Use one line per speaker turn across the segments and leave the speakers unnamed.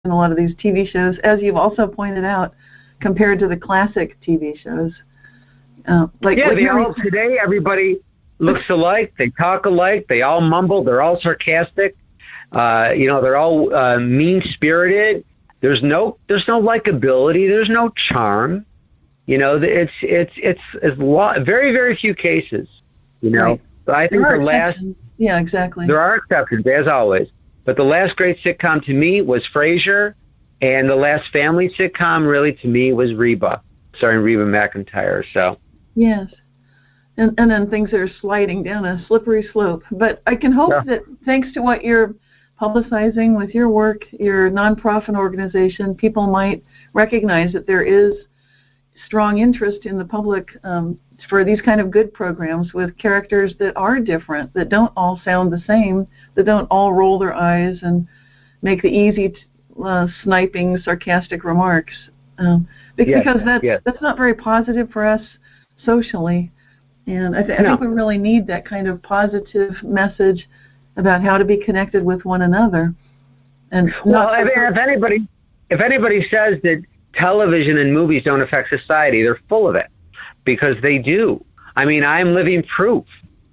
in a lot of these TV shows, as you've also pointed out, compared to the classic TV shows.
Today everybody looks alike, they talk alike, they all mumble, they're all sarcastic, they're all mean-spirited. There's no likability, there's no charm. It's very, very few cases,
Right.
But I think
Yeah, exactly.
There are exceptions, as always. But the last great sitcom to me was Frasier, and the last family sitcom really to me was Reba, starring Reba McEntire. So
yes, and then things are sliding down a slippery slope. But I can hope that thanks to what you're publicizing with your work, your nonprofit organization, people might recognize that there is strong interest in the public for these kind of good programs with characters that are different, that don't all sound the same, that don't all roll their eyes and make the easy sniping, sarcastic remarks. Because that's not very positive for us socially. And I think we really need that kind of positive message about how to be connected with one another. And
if anybody says that television and movies don't affect society, they're full of it, because they do. I mean, I am living proof.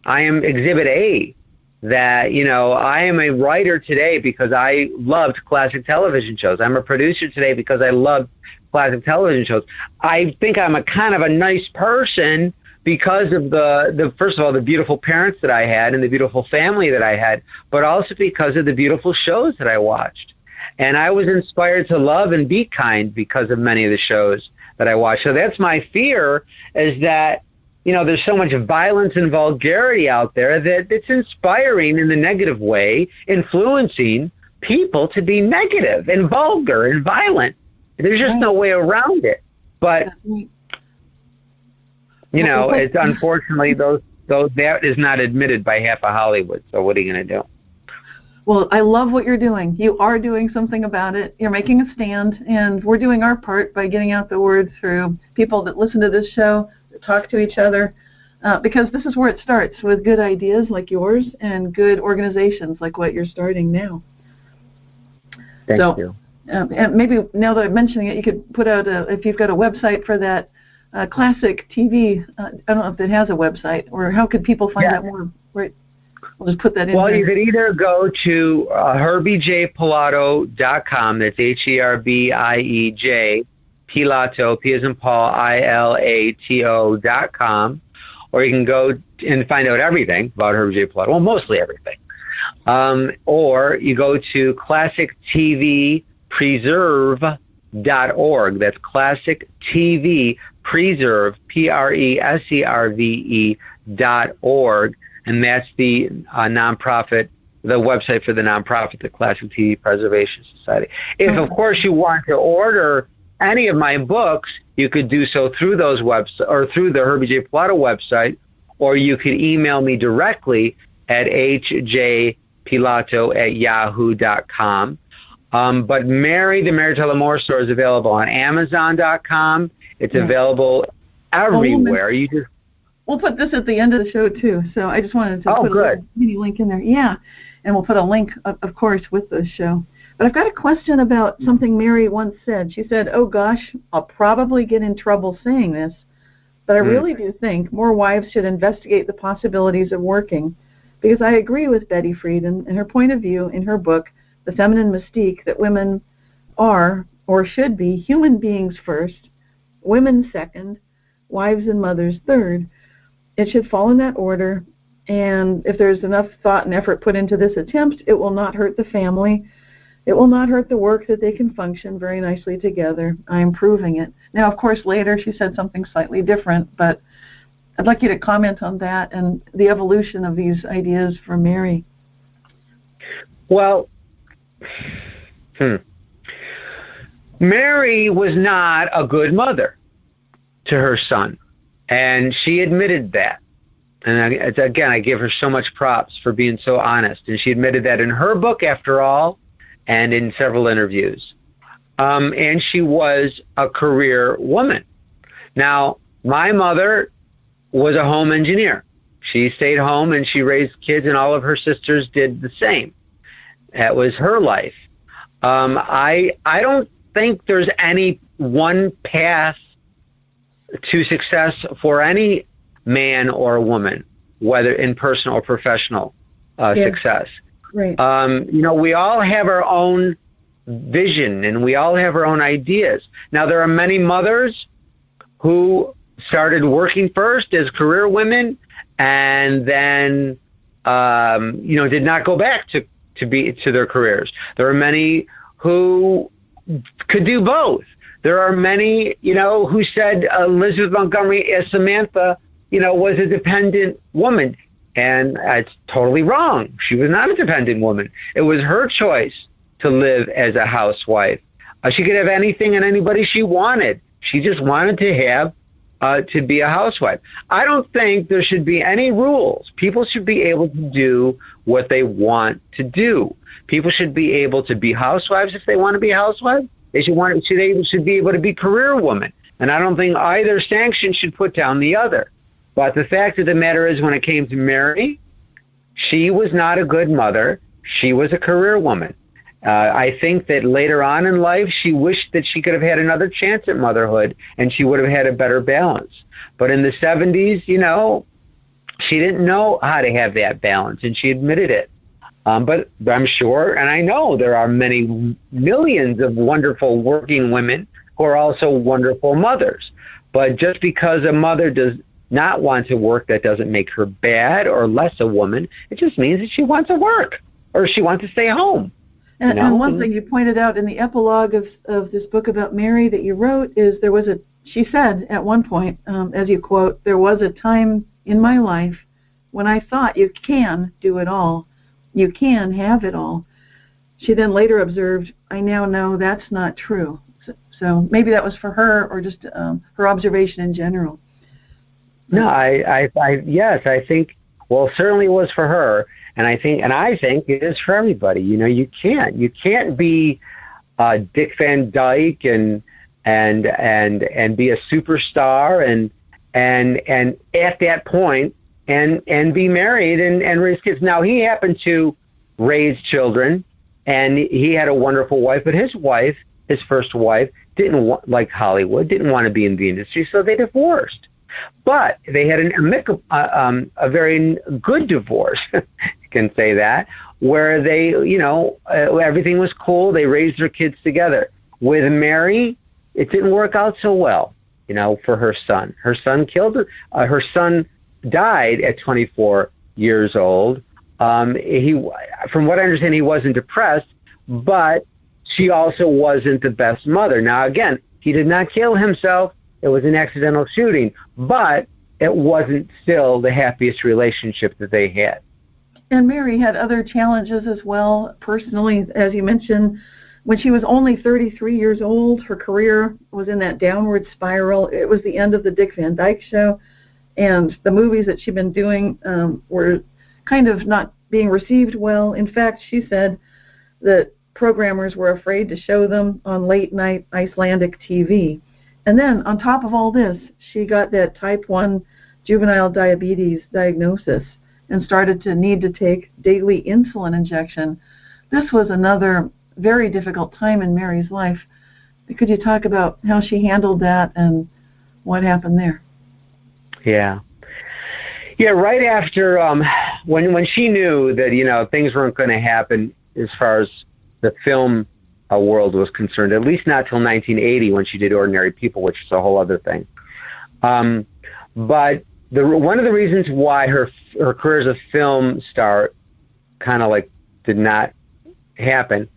I am Exhibit A that, I am a writer today because I loved classic television shows. I'm a producer today because I loved classic television shows. I think I'm a kind of a nice person because of the first of all, the beautiful parents that I had and the beautiful family that I had, but also because of the beautiful shows that I watched. And I was inspired to love and be kind because of many of the shows that I watched. So that's my fear, is that, there's so much violence and vulgarity out there that it's inspiring in the negative way, influencing people to be negative and vulgar and violent. There's just no way around it. But, it's unfortunately that is not admitted by half of Hollywood. So what are you going to do?
Well, I love what you're doing. You are doing something about it. You're making a stand, and we're doing our part by getting out the word through people that listen to this show, that talk to each other, because this is where it starts, with good ideas like yours and good organizations like what you're starting now.
Thank you.
And maybe now that I'm mentioning it, you could put out, if you've got a website for that classic TV, I don't know if it has a website, or how could people find out more? Right. We'll just put that in there.
Well, you could either go to HerbieJPilato.com. That's HERBIEJ, Pilato, P as in Paul, ILATO.com. Or you can go and find out everything about Herbie J. Pilato. Well, mostly everything. Or you go to classictvpreserve.org. That's Classic TV Preserve, PRESERVE.org. And that's the nonprofit, the website for the nonprofit, the Classic TV Preservation Society. If, of course, you want to order any of my books, you could do so through those websites, or through the Herbie J. Pilato website, or you could email me directly at hjpilato@yahoo.com. But Mary, the Mary Tyler Moore Store, is available on Amazon.com. It's available everywhere.
We'll put this at the end of the show, too. So I just wanted to put a mini link in there. Yeah, and we'll put a link, of course, with the show. But I've got a question about something Mary once said. She said, "Oh, gosh, I'll probably get in trouble saying this, but I really do think more wives should investigate the possibilities of working, because I agree with Betty Friedan and her point of view in her book, The Feminine Mystique, that women are, or should be, human beings first, women second, wives and mothers third. It should fall in that order, and if there's enough thought and effort put into this attempt, it will not hurt the family. It will not hurt the work, that they can function very nicely together. I'm proving it." Now, of course, later she said something slightly different, but I'd like you to comment on that and the evolution of these ideas for Mary.
Well, Mary was not a good mother to her son. And she admitted that. And again, I give her so much props for being so honest. And she admitted that in her book, after all, and in several interviews. And she was a career woman. Now, my mother was a home engineer. She stayed home and she raised kids, and all of her sisters did the same. That was her life. I don't think there's any one path to success for any man or woman, whether in personal or professional success.
Right.
We all have our own vision and we all have our own ideas. Now, there are many mothers who started working first as career women and then, did not go back to their careers. There are many who could do both. There are many, who said Elizabeth Montgomery as Samantha, was a dependent woman. And it's totally wrong. She was not a dependent woman. It was her choice to live as a housewife. She could have anything and anybody she wanted. She just wanted to have to be a housewife. I don't think there should be any rules. People should be able to do what they want to do. People should be able to be housewives if they want to be housewives. They should be able to be career women. And I don't think either sanction should put down the other. But the fact of the matter is, when it came to Mary, she was not a good mother. She was a career woman. I think that later on in life, she wished that she could have had another chance at motherhood, and she would have had a better balance. But in the 70s, she didn't know how to have that balance, and she admitted it. But I'm sure, and I know there are many millions of wonderful working women who are also wonderful mothers. But just because a mother does not want to work, that doesn't make her bad or less a woman. It just means that she wants to work or she wants to stay home.
And one thing you pointed out in the epilogue of this book about Mary that you wrote is she said at one point, as you quote, "There was a time in my life when I thought you can do it all. You can have it all." She then later observed, "I now know that's not true." So maybe that was for her or just her observation in general.
No, I think, well, certainly it was for her, and I think it is for everybody. You can't be Dick Van Dyke and be a superstar and at that point and be married and raise kids. Now, he happened to raise children, and he had a wonderful wife, but his first wife, didn't like Hollywood, didn't want to be in the industry, so they divorced. But they had a very good divorce, you can say that, where they, everything was cool. They raised their kids together. With Mary, it didn't work out so well, for her son. Her son died at 24 years old. From what I understand, he wasn't depressed, but she also wasn't the best mother. Now, again, he did not kill himself. It was an accidental shooting, but it wasn't still the happiest relationship that they had.
And Mary had other challenges as well, personally, as you mentioned. When she was only 33 years old, her career was in that downward spiral. It was the end of the Dick Van Dyke Show, and the movies that she'd been doing were kind of not being received well. In fact, she said that programmers were afraid to show them on late-night Icelandic TV. And then, on top of all this, she got that type 1 juvenile diabetes diagnosis and started to need to take daily insulin injection. This was another very difficult time in Mary's life. Could you talk about how she handled that and what happened there?
Yeah, right after, when she knew that, things weren't going to happen as far as the film world was concerned, at least not till 1980 when she did Ordinary People, which is a whole other thing. But one of the reasons why her career as a film star kind of did not happen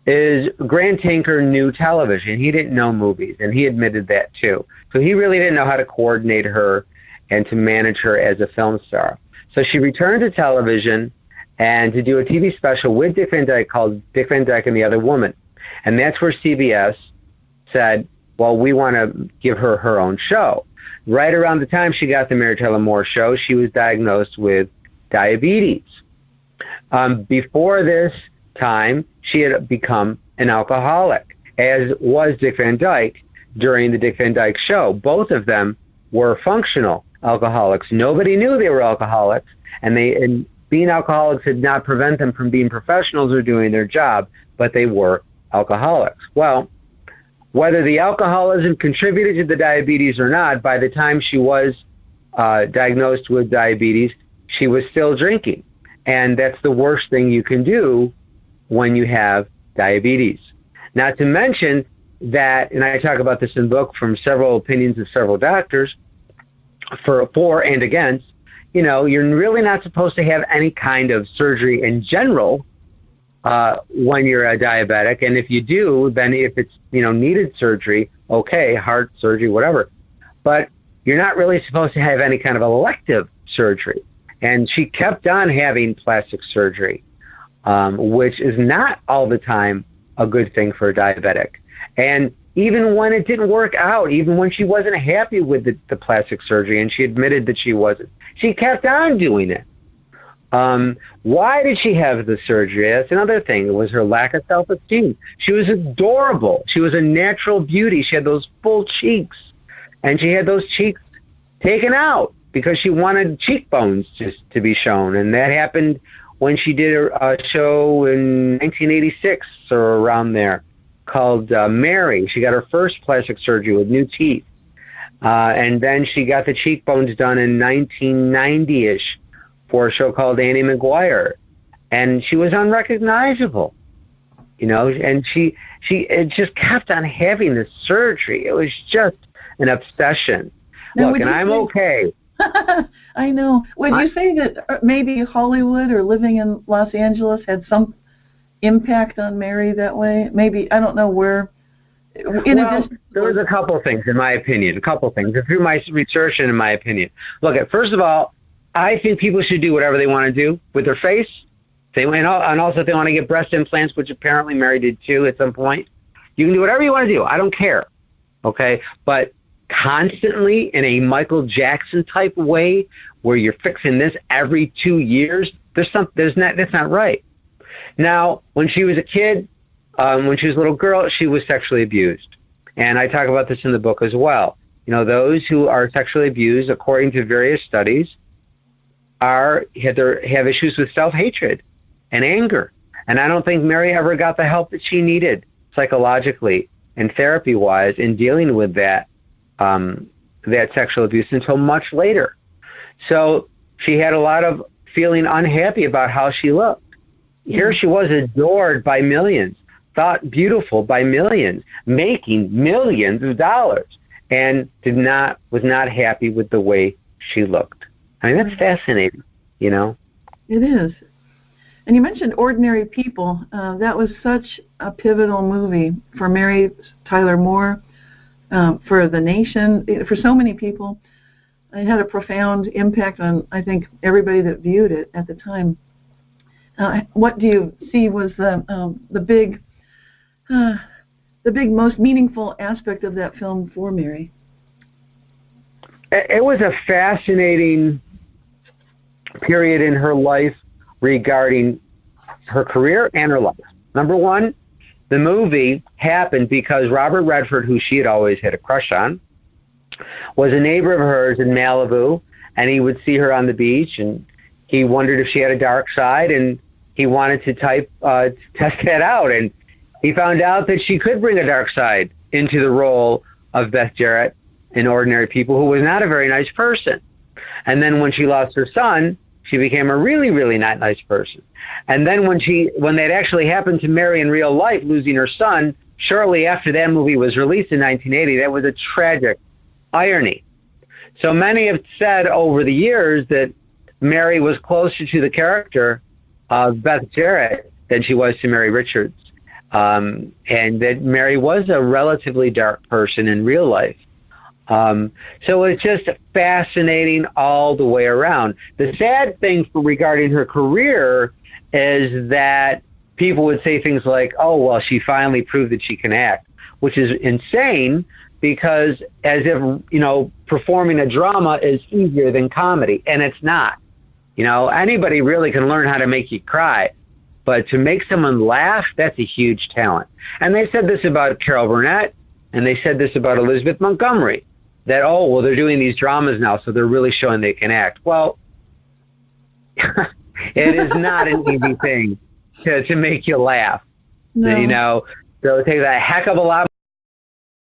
is Grant Tinker knew television. He didn't know movies, and he admitted that too. So he really didn't know how to coordinate her and to manage her as a film star. So she returned to television and to do a TV special with Dick Van Dyke called Dick Van Dyke and the Other Woman. And that's where CBS said, well, we want to give her her own show. Right around the time she got the Mary Tyler Moore Show, she was diagnosed with diabetes. Before this time, she had become an alcoholic, as was Dick Van Dyke during the Dick Van Dyke Show. Both of them were functional alcoholics. Nobody knew they were alcoholics, and being alcoholics did not prevent them from being professionals or doing their job, but they were alcoholics. Well, whether the alcoholism contributed to the diabetes or not, by the time she was diagnosed with diabetes, she was still drinking. And that's the worst thing you can do when you have diabetes. Not to mention that, and I talk about this in the book from several opinions of several doctors, for and against, you're really not supposed to have any kind of surgery in general when you're a diabetic. And if you do, then if it's, needed surgery, okay, heart surgery, whatever. But you're not really supposed to have any kind of elective surgery. And she kept on having plastic surgery, which is not all the time a good thing for a diabetic. And even when it didn't work out, even when she wasn't happy with the plastic surgery, and she admitted that she wasn't, she kept on doing it. Why did she have the surgery? That's another thing. It was her lack of self-esteem. She was adorable. She was a natural beauty. She had those full cheeks, and she had those cheeks taken out because she wanted cheekbones just to be shown. And that happened when she did a show in 1986 or around there called Mary. She got her first plastic surgery with new teeth. And then she got the cheekbones done in 1990-ish for a show called Annie McGuire. And she was unrecognizable, and she just kept on having this surgery. It was just an obsession.
Now,
look, and I'm okay.
I know. Would you say that maybe Hollywood or living in Los Angeles had some impact on Mary that way? Maybe, I don't know where.
There was a couple of things, in my opinion. Through my research and in my opinion. Look, first of all, I think people should do whatever they want to do with their face. And also if they want to get breast implants, which apparently Mary did too at some point. You can do whatever you want to do. I don't care. Okay? But constantly in a Michael Jackson type way where you're fixing this every 2 years, that's not right. Now, when she was a kid, when she was a little girl, she was sexually abused. And I talk about this in the book as well. Those who are sexually abused, according to various studies, have issues with self-hatred and anger. And I don't think Mary ever got the help that she needed psychologically and therapy-wise in dealing with that sexual abuse until much later. So she had a lot of feeling unhappy about how she looked. Here she was, adored by millions, thought beautiful by millions, making millions of dollars, and was not happy with the way she looked. I mean, that's fascinating, It
is. And you mentioned Ordinary People. That was such a pivotal movie for Mary Tyler Moore, for the nation, for so many people. It had a profound impact on, I think, everybody that viewed it at the time. What do you see was the big, most meaningful aspect of that film for Mary?
It was a fascinating period in her life regarding her career and her life. Number one, the movie happened because Robert Redford, who she had always had a crush on, was a neighbor of hers in Malibu, and he would see her on the beach, and he wondered if she had a dark side, and he wanted to test that out, and he found out that she could bring a dark side into the role of Beth Jarrett in Ordinary People, who was not a very nice person. And then when she lost her son, she became a really, really not nice person. And then when that actually happened to Mary in real life, losing her son, shortly after that movie was released in 1980, that was a tragic irony. So many have said over the years that Mary was closer to the character of Beth Jarrett than she was to Mary Richards, and that Mary was a relatively dark person in real life. So it's just fascinating all the way around. The sad thing regarding her career is that people would say things like, oh, well, she finally proved that she can act, which is insane because as if, performing a drama is easier than comedy, and it's not. Anybody really can learn how to make you cry, but to make someone laugh, that's a huge talent. And they said this about Carol Burnett, and they said this about Elizabeth Montgomery, that, oh, well, they're doing these dramas now, so they're really showing they can act. Well, it is not an easy thing to make you laugh.
No.
So it takes a heck of a lot